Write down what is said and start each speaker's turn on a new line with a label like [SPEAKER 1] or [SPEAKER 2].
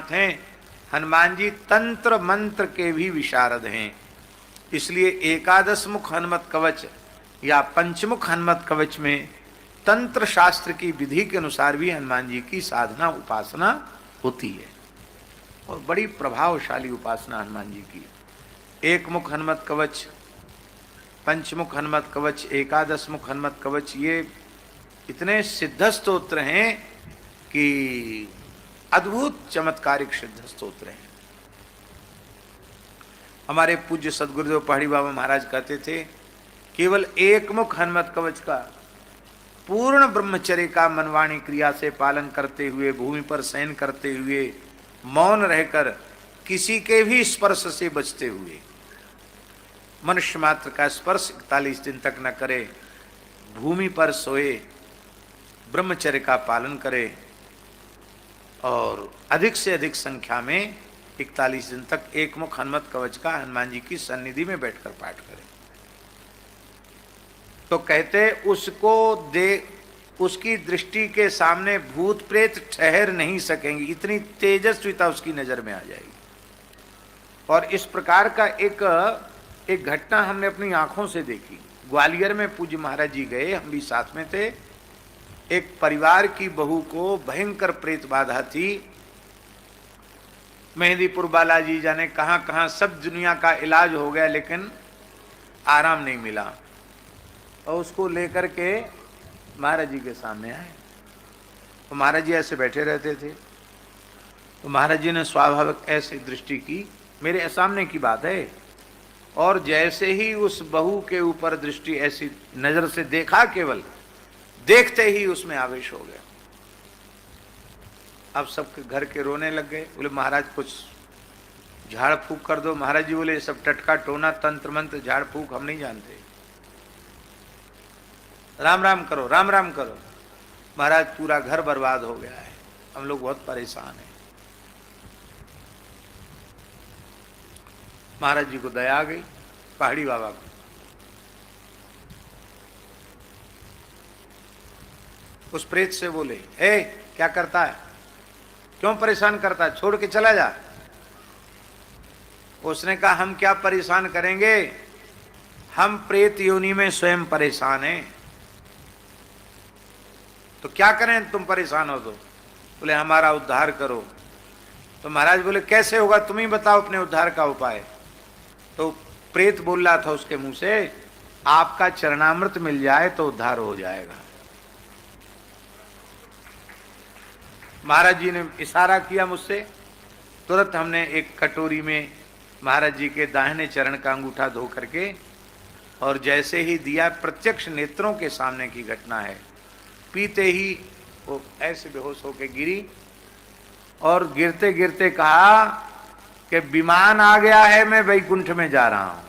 [SPEAKER 1] हैं, हनुमान जी तंत्र मंत्र के भी विशारद हैं। इसलिए एकादश मुख हनुमत कवच या पंचमुख हनुमत कवच में तंत्र शास्त्र की विधि के अनुसार भी हनुमान जी की साधना उपासना होती है और बड़ी प्रभावशाली उपासना हनुमान जी की। एक मुख हनुमत कवच, पंचमुख हनुमत कवच, एकादश मुख हनुमत कवच, ये इतने सिद्ध स्तोत्र हैं कि अद्भुत चमत्कारिक सिद्ध स्तोत्र हैं। हमारे पूज्य सदगुरुदेव पहाड़ी बाबा महाराज कहते थे, केवल एक मुख हनुमत कवच का पूर्ण ब्रह्मचर्य का मनवाणी क्रिया से पालन करते हुए, भूमि पर शयन करते हुए, मौन रहकर, किसी के भी स्पर्श से बचते हुए, मनुष्य मात्र का स्पर्श 41 दिन तक न करे, भूमि पर सोए, ब्रह्मचर्य का पालन करे और अधिक से अधिक संख्या में 41 दिन तक एक मुख हनुमत कवच का हनुमान जी की सन्निधि में बैठकर पाठ करे। तो कहते उसको उसकी दृष्टि के सामने भूत प्रेत ठहर नहीं सकेंगे, इतनी तेजस्विता उसकी नजर में आ जाएगी। और इस प्रकार का एक घटना हमने अपनी आंखों से देखी। ग्वालियर में पूज्य महाराज जी गए, हम भी साथ में थे। एक परिवार की बहू को भयंकर प्रेत बाधा थी। मेहंदीपुर बालाजी जाने कहां कहां सब दुनिया का इलाज हो गया, लेकिन आराम नहीं मिला। और उसको लेकर के महाराज जी के सामने आए। तो महाराज जी ऐसे बैठे रहते थे। तो महाराज जी ने स्वाभाविक ऐसे दृष्टि की, मेरे सामने की बात है, और जैसे ही उस बहू के ऊपर दृष्टि ऐसी नजर से देखा, केवल देखते ही उसमें आवेश हो गया। अब सब घर के रोने लग गए। बोले महाराज कुछ झाड़ फूक कर दो। महाराज जी बोले सब टटका टोना तंत्र मंत्र झाड़ फूक हम नहीं जानते, राम राम करो, राम राम करो। महाराज पूरा घर बर्बाद हो गया है, हम लोग बहुत परेशान हैं। महाराज जी को दया आ गई, पहाड़ी बाबा को। उस प्रेत से बोले, ए क्या करता है, क्यों परेशान करता है, छोड़ के चला जा। उसने कहा हम क्या परेशान करेंगे, हम प्रेत योनि में स्वयं परेशान हैं, तो क्या करें, तुम परेशान हो तो। बोले हमारा उद्धार करो। तो महाराज बोले कैसे होगा, तुम ही बताओ अपने उद्धार का उपाय। तो प्रेत बोल रहा था उसके मुंह से, आपका चरणामृत मिल जाए तो उद्धार हो जाएगा। महाराज जी ने इशारा किया मुझसे, तुरंत हमने एक कटोरी में महाराज जी के दाहिने चरण का अंगूठा धो करके, और जैसे ही दिया, प्रत्यक्ष नेत्रों के सामने की घटना है, पीते ही वो ऐसे बेहोश होके गिरी। और गिरते गिरते कहा कि विमान आ गया है, मैं वैकुंठ में जा रहा हूं।